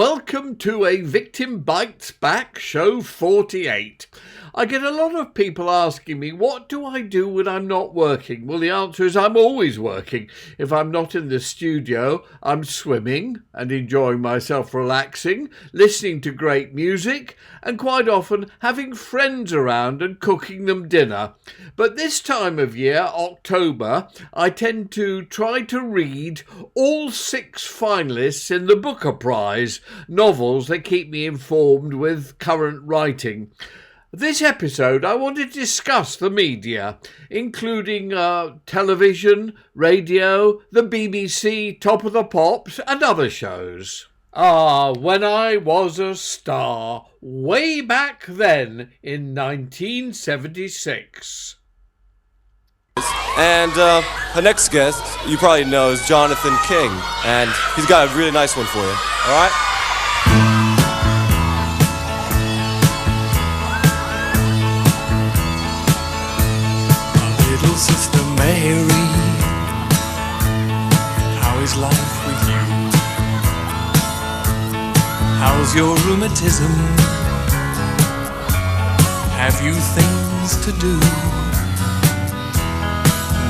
Welcome to A Victim Bites Back, show 48. I get a lot of people asking me, what do I do when I'm not working? Well, the answer is I'm always working. If I'm not in the studio, I'm swimming and enjoying myself relaxing, listening to great music, and quite often having friends around and cooking them dinner. But this time of year, October, I tend to try to read all 6 finalists in the Booker Prize, novels that keep me informed with current writing. This episode, I want to discuss the media, including television, radio, the BBC, Top of the Pops, and other shows. When I was a star, way back then in 1976. And our next guest, you probably know, is Jonathan King, and he's got a really nice one for you, all right? Little sister Mary, how is life with you? How's your rheumatism? Have you things to do?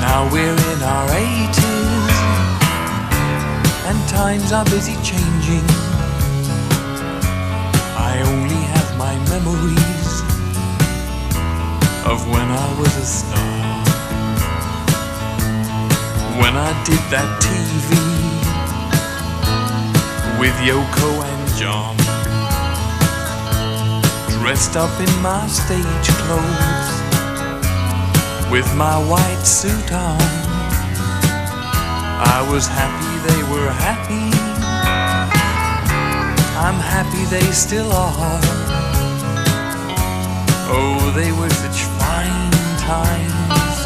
Now we're in our 80s and times are busy changing. I only have my memories of when I was a star. When I did that TV with Yoko and John, dressed up in my stage clothes with my white suit on, I was happy they were happy. I'm happy they still are. Oh, they were such fine times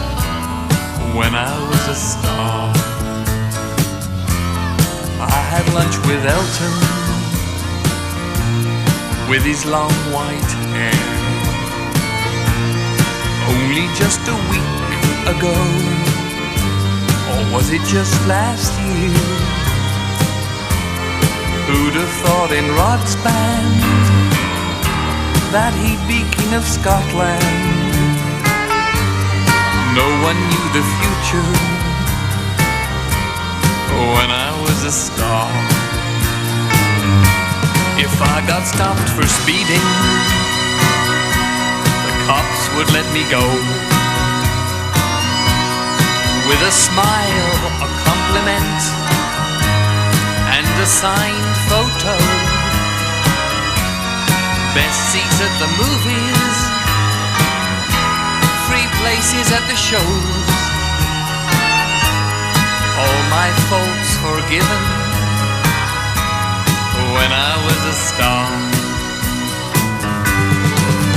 when I was a star. I had lunch with Elton, with his long white hair, only just a week ago, or was it just last year? Who'd have thought in Rod's band that he'd be King of Scotland? No one knew the future when I was a star. If I got stopped for speeding, the cops would let me go. With a smile, a compliment, and a signed photo. Best seats at the movies, free places at the shows. All my faults forgiven when I was a star.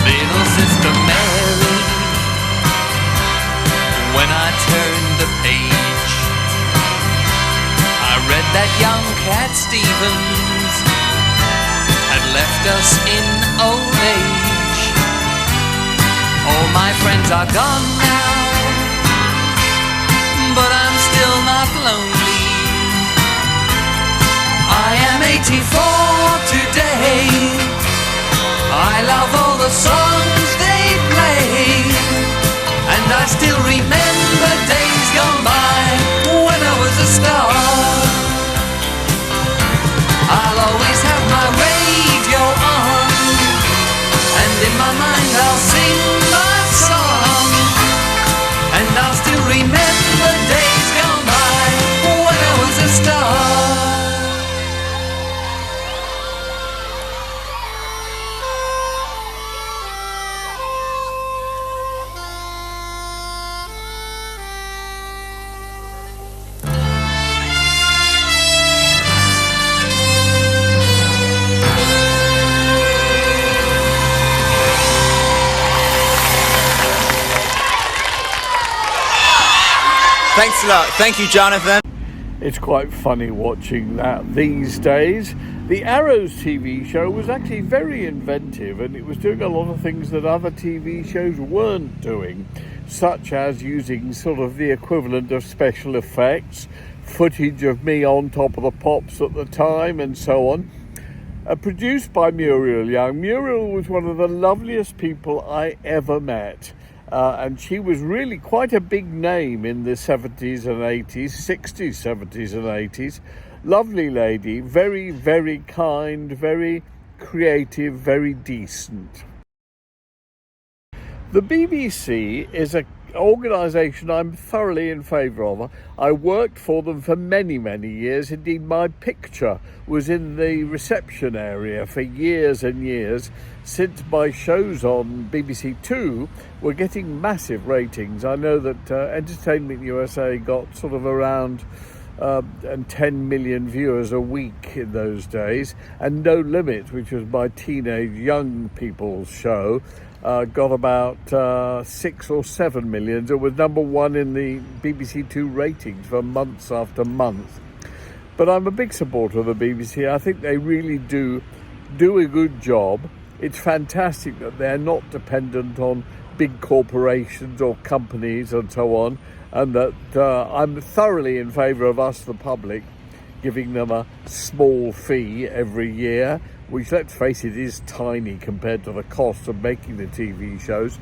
Little sister Mary, when I turned the page, I read that young Cat Stevens had left us in old age. All my friends are gone now, but I'm still not lonely. I am 84 today. I love all the songs they play, and I still remember days gone by when I was a star. I'll always have my radio on, and in my mind I'll sing my song, and I'll still remember days gone by when I was a star. Thanks a lot. Thank you, Jonathan. It's quite funny watching that these days. The Arrows TV show was actually very inventive, and it was doing a lot of things that other TV shows weren't doing, such as using sort of the equivalent of special effects, footage of me on Top of the Pops at the time, and so on. produced by Muriel Young. Muriel was one of the loveliest people I ever met. And she was really quite a big name in the 70s and 80s, 60s, 70s and 80s. Lovely lady, very, very kind, very creative, very decent. The BBC is an organisation I'm thoroughly in favour of. I worked for them for many, many years. Indeed, my picture was in the reception area for years and years, since my shows on BBC Two were getting massive ratings. I know that Entertainment USA got sort of around 10 million viewers a week in those days, and No Limit, which was my teenage young people's show, got about 6 or 7 million. It was number one in the BBC Two ratings for months after month. But I'm a big supporter of the BBC. I think they really do a good job. It's fantastic that they're not dependent on big corporations or companies and so on, and that I'm thoroughly in favour of us, the public, giving them a small fee every year, which, let's face it, is tiny compared to the cost of making the TV shows.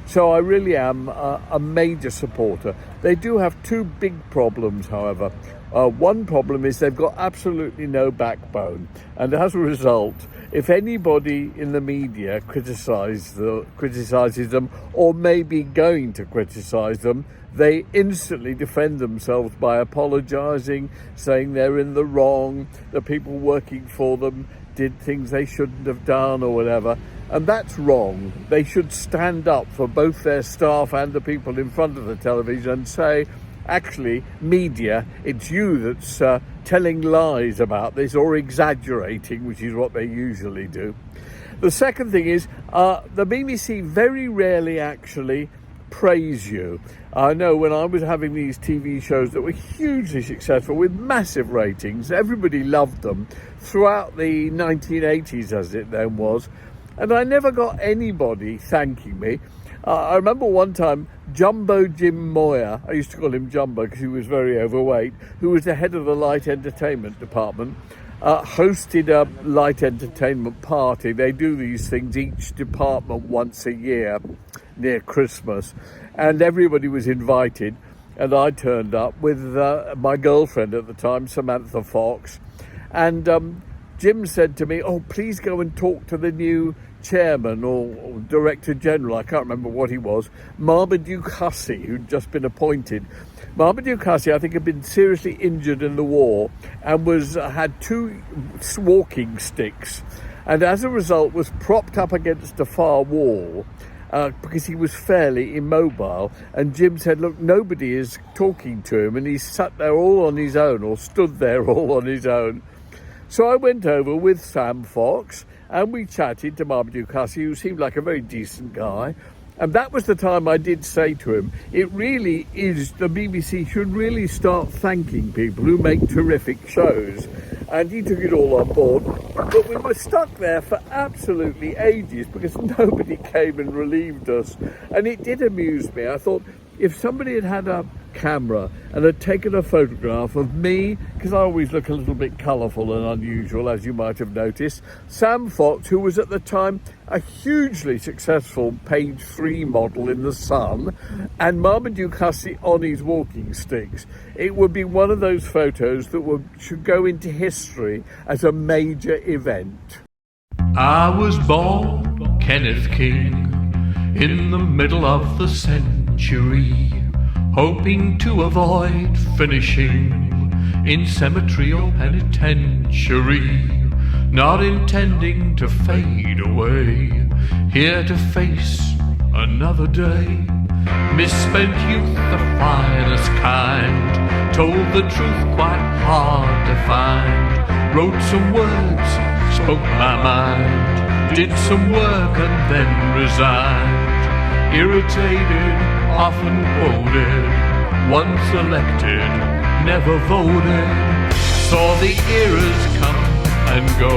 So I really am a major supporter. They do have two big problems, however. One problem is they've got absolutely no backbone, and as a result, if anybody in the media criticises them, or maybe going to criticise them, they instantly defend themselves by apologising, saying they're in the wrong, the people working for them did things they shouldn't have done or whatever. And that's wrong. They should stand up for both their staff and the people in front of the television and say, actually, media, it's you that's telling lies about this or exaggerating, which is what they usually do. The second thing is the BBC very rarely actually praise you. I know when I was having these TV shows that were hugely successful with massive ratings, everybody loved them throughout the 1980s, as it then was, and I never got anybody thanking me. I remember one time Jumbo Jim Moyer, I used to call him Jumbo because he was very overweight, who was the head of the light entertainment department, hosted a light entertainment party. They do these things each department once a year near Christmas, and everybody was invited, and I turned up with my girlfriend at the time, Samantha Fox, and Jim said to me, "Oh, please go and talk to the new chairman or director general," I can't remember what he was, Marmaduke Hussey, who'd just been appointed. Marmaduke Hussey, I think, had been seriously injured in the war and had 2 walking sticks, and as a result was propped up against a far wall because he was fairly immobile. And Jim said, "Look, nobody is talking to him, and he's sat there all on his own, or stood there all on his own." So I went over with Sam Fox and we chatted to Marmaduke Hussey, who seemed like a very decent guy. And that was the time I did say to him, it really is, the BBC should really start thanking people who make terrific shows. And he took it all on board. But we were stuck there for absolutely ages because nobody came and relieved us. And it did amuse me. I thought, if somebody had had a camera and had taken a photograph of me, because I always look a little bit colourful and unusual, as you might have noticed, Sam Fox, who was at the time a hugely successful page 3 model in The Sun, and Marmaduke Hussey on his walking sticks, it would be one of those photos that should go into history as a major event. I was born Kenneth King in the middle of the century, hoping to avoid finishing in cemetery or penitentiary, not intending to fade away, here to face another day. Misspent youth, the finest kind, told the truth quite hard to find, wrote some words, spoke my mind, did some work and then resigned. Irritated, often quoted, once elected, never voted. Saw the eras come and go,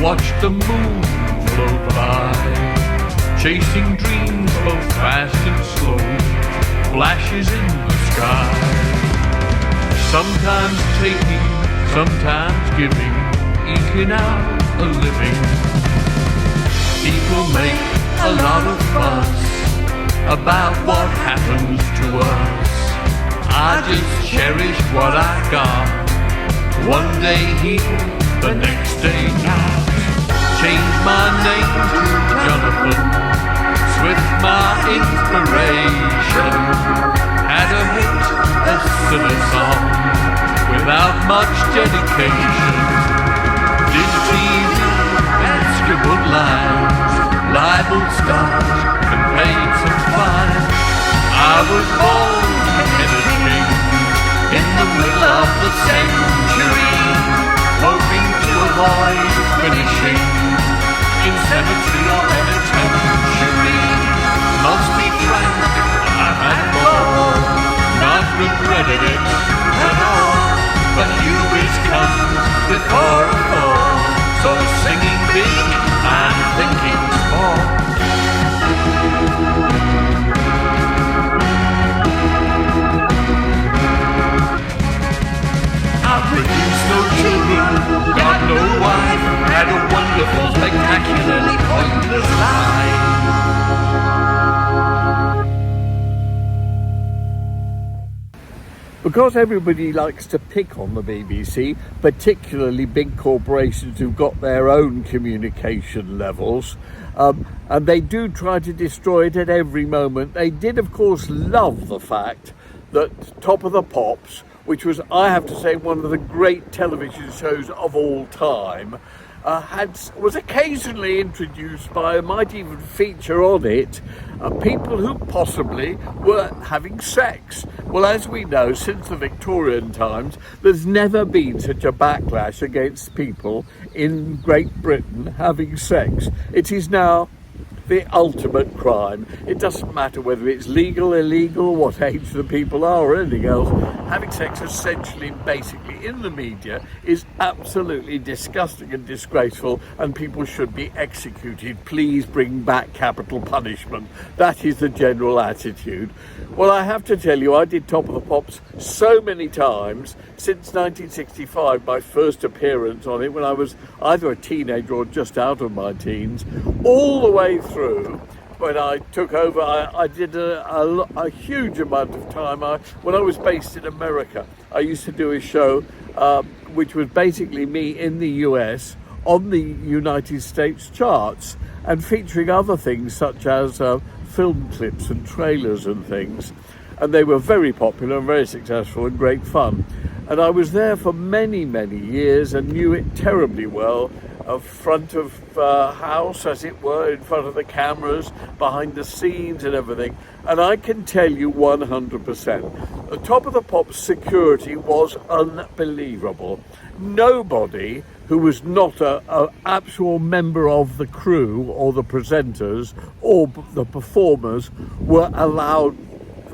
watched the moon float by, chasing dreams both fast and slow, flashes in the sky. Sometimes taking, sometimes giving, eking out a living. People make a lot of fuss about what happens to us. I just cherish what I got. One day here, the next day not. Change my name to Jonathan, Swift my inspiration. Had a hit, a silly song, without much dedication. Did TV and scribbled lines, libeled stars and paid some fine. I was born in a king, in the middle of the century, hoping to avoid finishing in cemetery or penitentiary. Must be frank, I had more, not regretted it at all. But hubris comes before a fall, so singing big and thinking small. I produced no children, got no wife, had a wonderful, spectacularly pointless life. Because everybody likes to pick on the BBC, particularly big corporations who've got their own communication levels, and they do try to destroy it at every moment. They did, of course, love the fact that Top of the Pops, which was, I have to say, one of the great television shows of all time, was occasionally introduced by, might even feature on it, people who possibly were having sex. Well, as we know, since the Victorian times, there's never been such a backlash against people in Great Britain having sex. It is now the ultimate crime. It doesn't matter whether it's legal, illegal, what age the people are, or anything else. Having sex essentially, basically, in the media is absolutely disgusting and disgraceful, and people should be executed. Please bring back capital punishment. That is the general attitude. Well, I have to tell you, I did Top of the Pops so many times since 1965, my first appearance on it when I was either a teenager or just out of my teens, all the way through. When I took over, I did a huge amount of time. When I was based in America, I used to do a show which was basically me in the US on the United States charts and featuring other things such as film clips and trailers and things. And they were very popular and very successful and great fun. And I was there for many, many years and knew it terribly well. Front of house, as it were, in front of the cameras, behind the scenes and everything. And I can tell you 100%, the Top of the Pops security was unbelievable. Nobody who was not an actual member of the crew or the presenters or the performers were allowed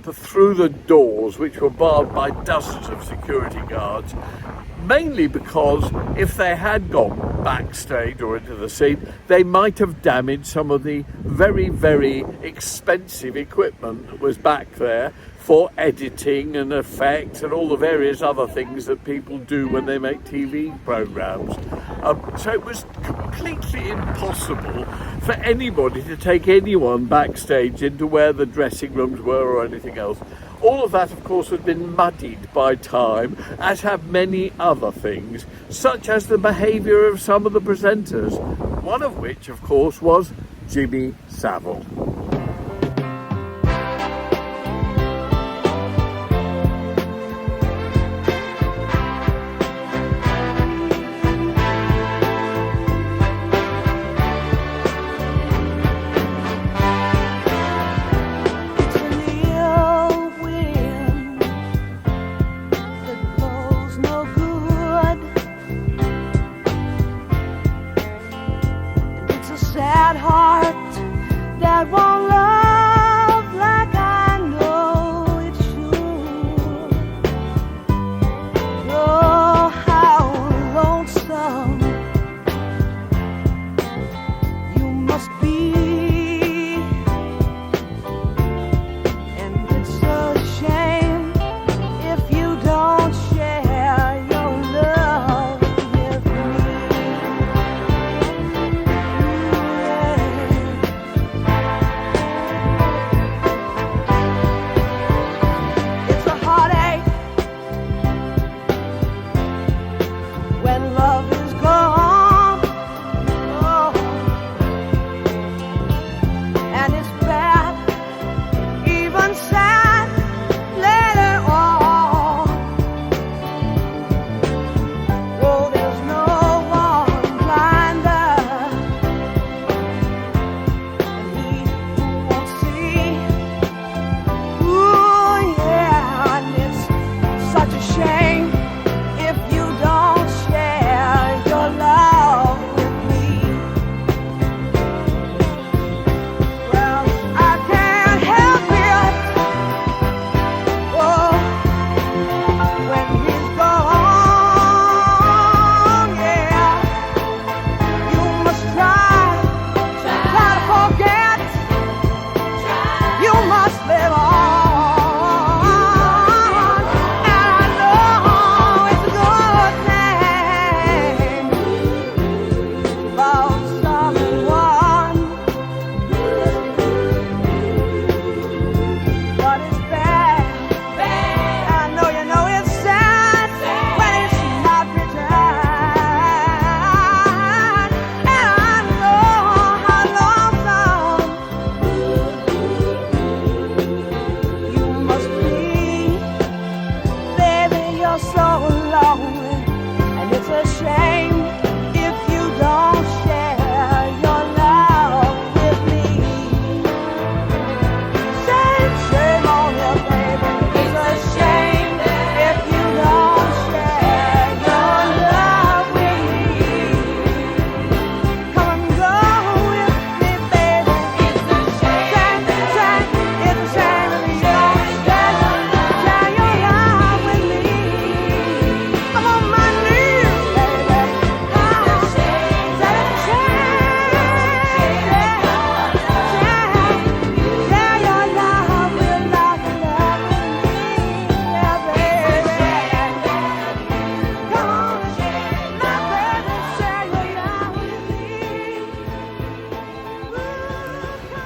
through the doors, which were barred by dozens of security guards. Mainly because if they had gone backstage or into the scene, they might have damaged some of the very, very expensive equipment that was back there for editing and effects and all the various other things that people do when they make TV programs. So it was completely impossible for anybody to take anyone backstage into where the dressing rooms were or anything else. All of that, of course, has been muddied by time, as have many other things, such as the behaviour of some of the presenters, one of which, of course, was Jimmy Savile. Sad heart that won't love like I know it should. Oh, how lonesome you must be, and it's a shame if you don't share your love with me.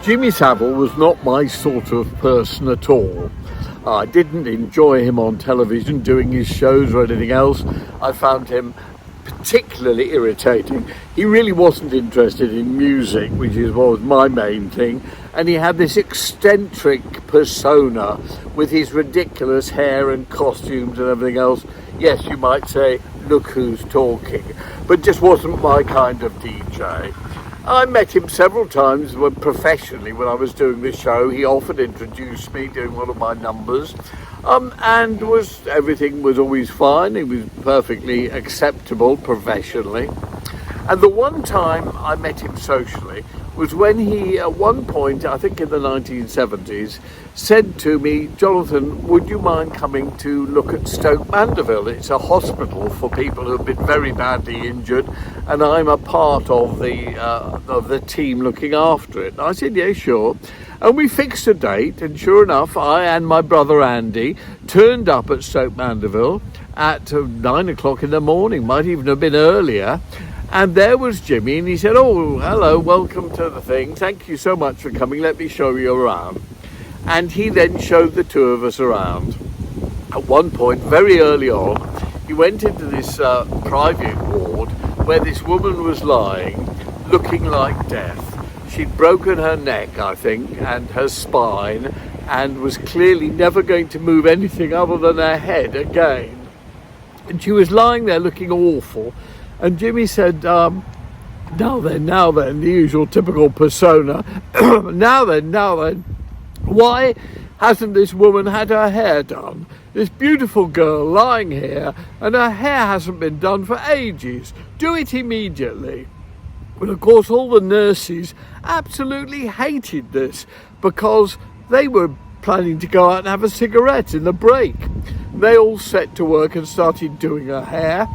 Jimmy Savile was not my sort of person at all. I didn't enjoy him on television doing his shows or anything else. I found him particularly irritating. He really wasn't interested in music, which was my main thing, and he had this eccentric persona with his ridiculous hair and costumes and everything else. Yes, you might say, look who's talking, but just wasn't my kind of DJ. I met him several times professionally when I was doing this show. He often introduced me doing one of my numbers, and everything was always fine. He was perfectly acceptable professionally. And the one time I met him socially was when he, at one point, I think in the 1970s, said to me, Jonathan, would you mind coming to look at Stoke Mandeville? It's a hospital for people who have been very badly injured, and I'm a part of the team looking after it. And I said, yeah, sure. And we fixed a date, and sure enough, I and my brother Andy turned up at Stoke Mandeville at 9 o'clock in the morning, might even have been earlier. And there was Jimmy, and he said, oh, hello, welcome to the thing. Thank you so much for coming. Let me show you around. And he then showed the two of us around. At one point, very early on, he went into this private ward where this woman was lying, looking like death. She'd broken her neck, I think, and her spine, and was clearly never going to move anything other than her head again. And she was lying there looking awful. And Jimmy said, now then, the usual typical persona, now then, why hasn't this woman had her hair done? This beautiful girl lying here, and her hair hasn't been done for ages. Do it immediately. Well, of course, all the nurses absolutely hated this because they were planning to go out and have a cigarette in the break. They all set to work and started doing her hair.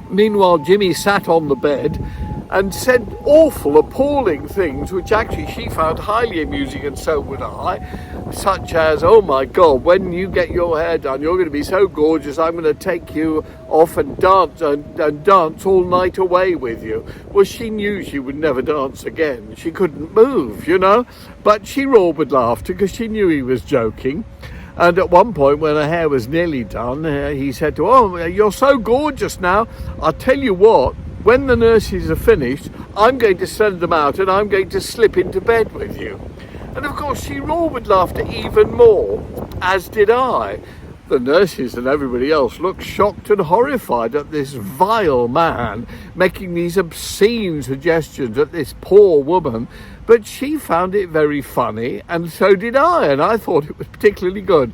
Meanwhile, Jimmy sat on the bed and said awful, appalling things, which actually she found highly amusing, and so would I, such as, oh my God, when you get your hair done, you're going to be so gorgeous, I'm going to take you off and dance and dance all night away with you. Well, she knew she would never dance again. She couldn't move, you know, but she roared with laughter because she knew he was joking. And at one point, when her hair was nearly done, he said to her, oh, you're so gorgeous now. I'll tell you what, when the nurses are finished, I'm going to send them out and I'm going to slip into bed with you. And of course, she roared with laughter even more, as did I. The nurses and everybody else looked shocked and horrified at this vile man making these obscene suggestions at this poor woman. But she found it very funny, and so did I, and I thought it was particularly good.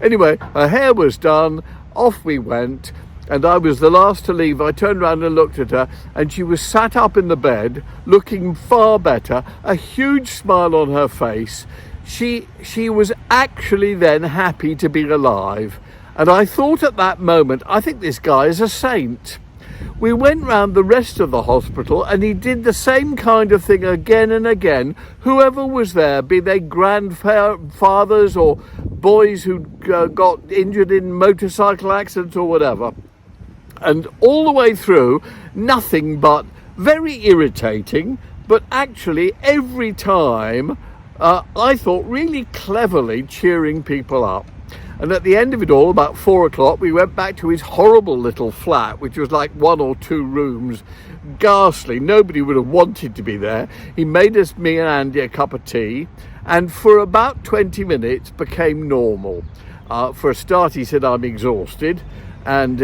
Anyway, her hair was done, off we went, and I was the last to leave. I turned around and looked at her, and she was sat up in the bed, looking far better, a huge smile on her face. She was actually then happy to be alive, and I thought at that moment, I think this guy is a saint. We went round the rest of the hospital and he did the same kind of thing again and again. Whoever was there, be they grandfathers or boys who got injured in motorcycle accidents or whatever. And all the way through, nothing but very irritating, but actually every time, I thought really cleverly cheering people up. And at the end of it all, about 4 o'clock, we went back to his horrible little flat, which was like 1 or 2 rooms, ghastly. Nobody would have wanted to be there. He made me and Andy a cup of tea, and for about 20 minutes became normal. For a start, he said, I'm exhausted, and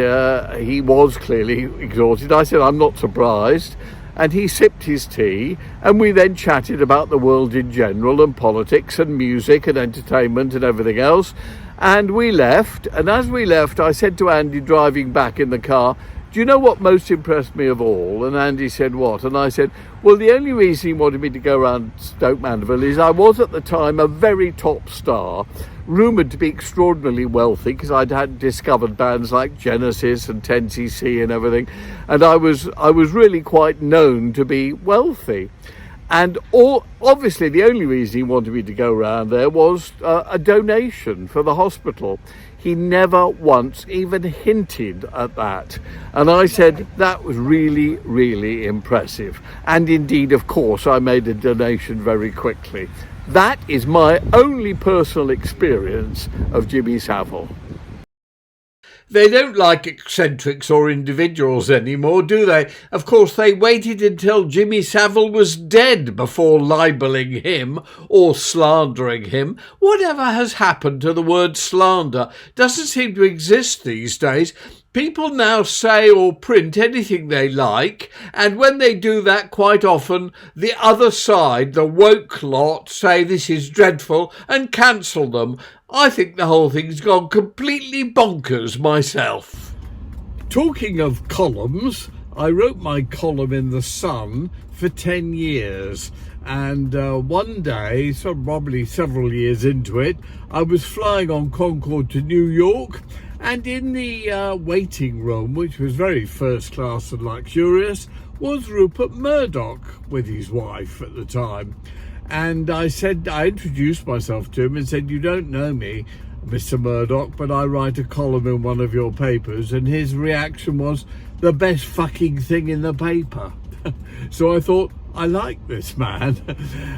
he was clearly exhausted. I said, I'm not surprised. And he sipped his tea, and we then chatted about the world in general, and politics and music and entertainment and everything else. And we left, and as we left, I said to Andy driving back in the car, do you know what most impressed me of all? And Andy said, what? And I said, well, the only reason he wanted me to go around Stoke Mandeville is I was at the time a very top star, rumoured to be extraordinarily wealthy, because had discovered bands like Genesis and 10cc and everything, and I was really quite known to be wealthy. And obviously the only reason he wanted me to go around there was a donation for the hospital. He never once even hinted at that. And I said that was really, really impressive. And indeed, of course, I made a donation very quickly. That is my only personal experience of Jimmy Savile. They don't like eccentrics or individuals anymore, do they? Of course, they waited until Jimmy Savile was dead before libelling him or slandering him. Whatever has happened to the word slander? Doesn't seem to exist these days. People now say or print anything they like, and when they do that, quite often the other side, the woke lot, say this is dreadful and cancel them. I think the whole thing's gone completely bonkers myself. Talking of columns, I wrote my column in The Sun for 10 years. And one day, so probably several years into it, I was flying on Concorde to New York, and in the waiting room, which was very first class and luxurious, was Rupert Murdoch with his wife at the time. And I introduced myself to him and said, "You don't know me, Mr. Murdoch, but I write a column in one of your papers." And his reaction was, "The best fucking thing in the paper." So I thought, I like this man.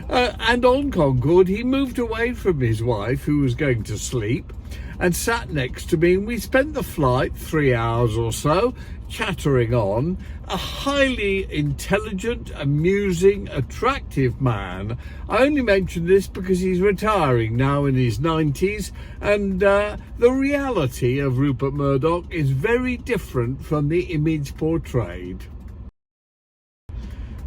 And on Concorde, he moved away from his wife, who was going to sleep, and sat next to me, and we spent the flight 3 hours or so chattering on. A highly intelligent, amusing, attractive man. I only mention this because he's retiring now in his 90s, and the reality of Rupert Murdoch is very different from the image portrayed.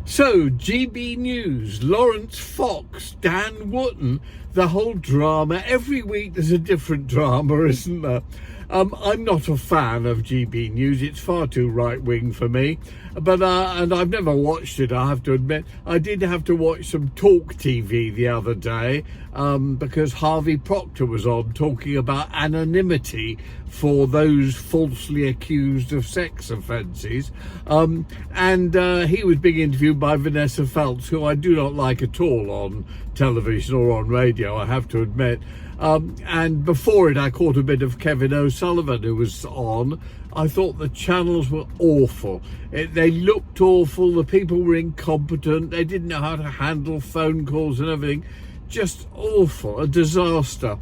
So, GB News, Lawrence Fox, Dan Wootton, the whole drama. Every week there's a different drama, isn't there? I'm not a fan of GB News. It's far too right-wing for me. But and I've never watched it, I have to admit. I did have to watch some Talk TV the other day because Harvey Procter was on talking about anonymity for those falsely accused of sex offences. And he was being interviewed by Vanessa Feltz, who I do not like at all on television or on radio, I have to admit. And before it, I caught a bit of Kevin O'Sullivan, who was on. I thought the channels were awful. They looked awful. The people were incompetent. They didn't know how to handle phone calls and everything. Just awful. A disaster.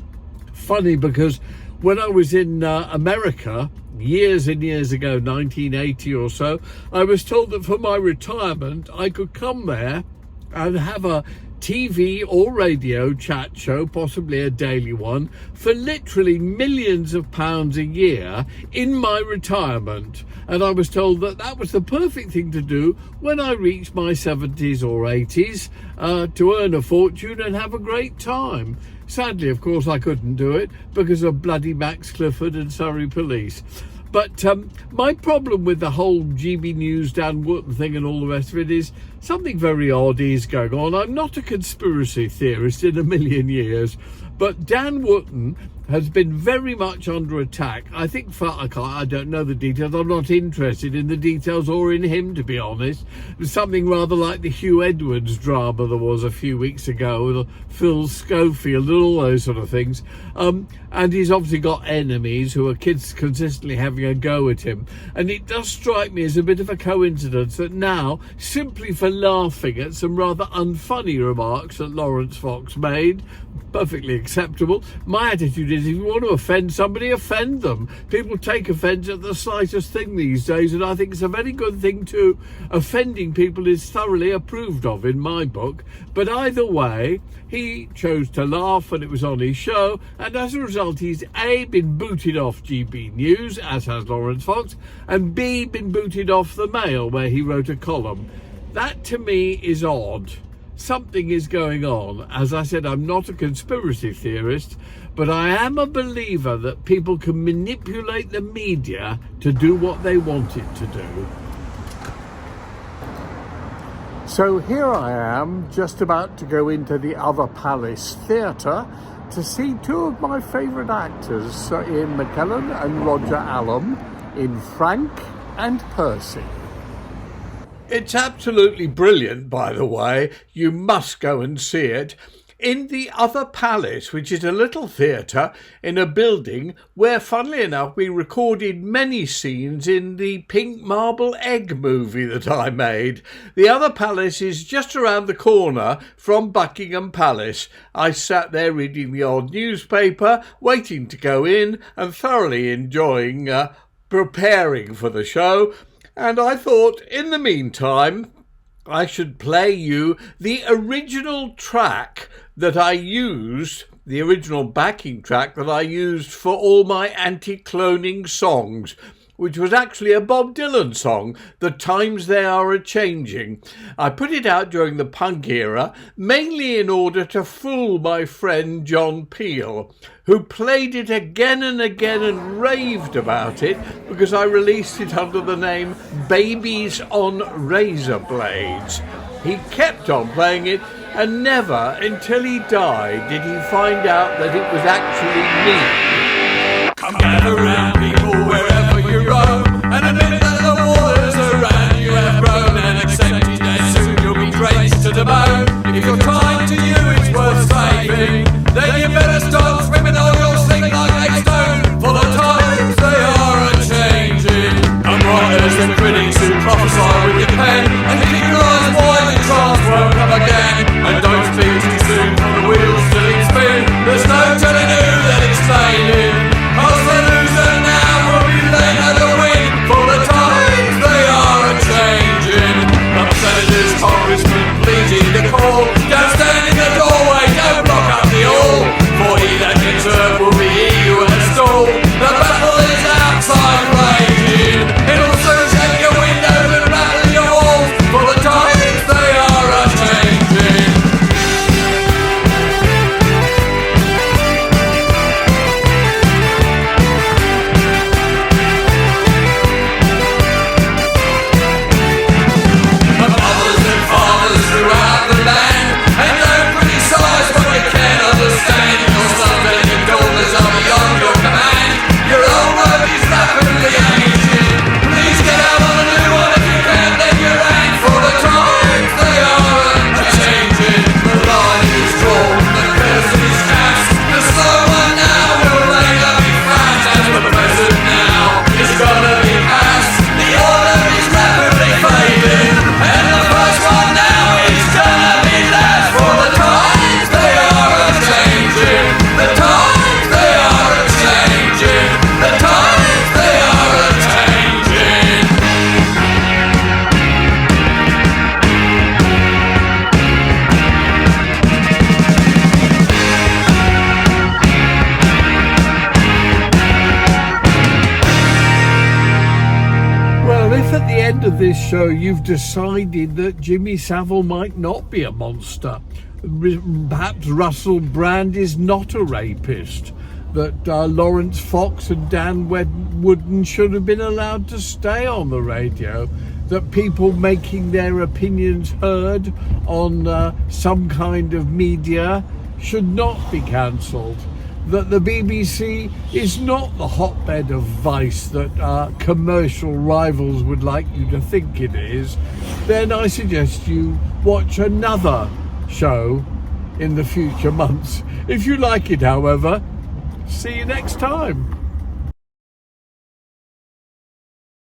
Funny, because when I was in America years and years ago, 1980 or so, I was told that for my retirement, I could come there and have a TV or radio chat show, possibly a daily one, for literally millions of pounds a year in my retirement. And I was told that that was the perfect thing to do when I reached my 70s or 80s, to earn a fortune and have a great time. Sadly, of course, I couldn't do it because of bloody Max Clifford and Surrey Police. But my problem with the whole GB News, Dan Wootton thing and all the rest of it is something very odd is going on. I'm not a conspiracy theorist in a million years, but Dan Wootton has been very much under attack. I think I don't know the details. I'm not interested in the details or in him, to be honest. Something rather like the Hugh Edwards drama there was a few weeks ago with Phil Schofield and all those sort of things. And he's obviously got enemies who are kids consistently having a go at him. And it does strike me as a bit of a coincidence that now, simply for laughing at some rather unfunny remarks that Lawrence Fox made, perfectly acceptable, my attitude is, if you want to offend somebody, offend them. People take offence at the slightest thing these days, and I think it's a very good thing too. Offending people is thoroughly approved of in my book. But either way, he chose to laugh and it was on his show, and as a result he's A, been booted off GB News, as has Lawrence Fox, and B, been booted off the Mail, where he wrote a column. That to me is odd. Something is going on. As I said, I'm not a conspiracy theorist, but I am a believer that people can manipulate the media to do what they want it to do. So here I am, just about to go into the Other Palace Theatre to see two of my favourite actors, Ian McKellen and Roger Allam, in Frank and Percy. It's absolutely brilliant, by the way. You must go and see it. In the Other Palace, which is a little theatre in a building where, funnily enough, we recorded many scenes in the Pink Marble Egg movie that I made. The Other Palace is just around the corner from Buckingham Palace. I sat there reading the odd newspaper, waiting to go in and thoroughly enjoying preparing for the show. And I thought, in the meantime, I should play you the original track that I used, the original backing track that I used for all my anti-cloning songs, which was actually a Bob Dylan song, The Times They Are A-Changing. I put it out during the punk era, mainly in order to fool my friend John Peel, who played it again and again and raved about it because I released it under the name Babies on Razor Blades. He kept on playing it, and never until he died did he find out that it was actually me. Come gather round, people, wherever you roam, and admit that the waters around you have grown, and accept each day soon you'll be drenched to the bone. If your time to you is worth saving, then you better start swimming or you'll sink like a stone, for the times they are a-changing. Come writers and critics who prophesy with your pen, and keep your eyes wide and chance won't come again. And don't speak too soon, for the wheels still in spin. There's no telling who that it's failing. Cause the loser now will be later to win, for the times they are a-changing. Some senators, congressmen, pleading the call. Don't stand in the doorway, don't block up the hall, for he that gets hurt will be he who has stalled. The battle is outside raging. It'll soon shake your windows and rattle your walls, for the times they are a-changing. Of this show you've decided that Jimmy Savile might not be a monster, perhaps Russell Brand is not a rapist, that Lawrence Fox and Dan Wooden should have been allowed to stay on the radio, that people making their opinions heard on some kind of media should not be cancelled, that the BBC is not the hotbed of vice that commercial rivals would like you to think it is, then I suggest you watch another show in the future months. If you like it, however, see you next time.